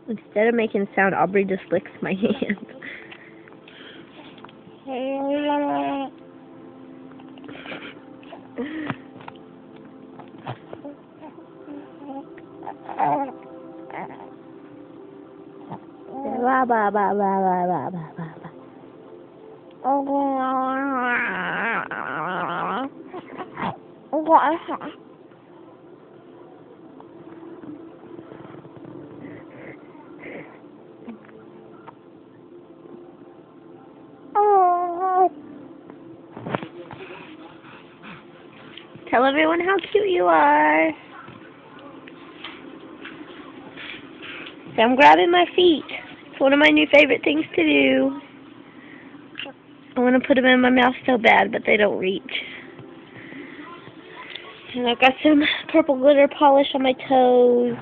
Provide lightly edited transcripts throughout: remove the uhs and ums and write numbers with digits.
Instead of making sound, Aubrey just licks my hand. Ba ba ba ba ba ba ba ba. Tell everyone how cute you are. So I'm grabbing my feet. It's one of my new favorite things to do. I want to put them in my mouth so bad, but they don't reach. And I've got some purple glitter polish on my toes.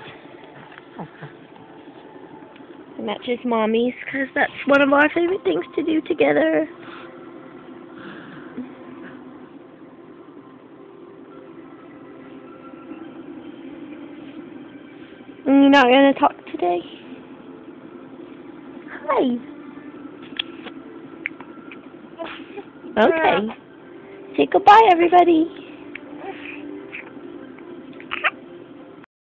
And that's just Mommy's, because that's one of our favorite things to do together. And you're not going to talk today? Hi. Okay. Say goodbye, everybody.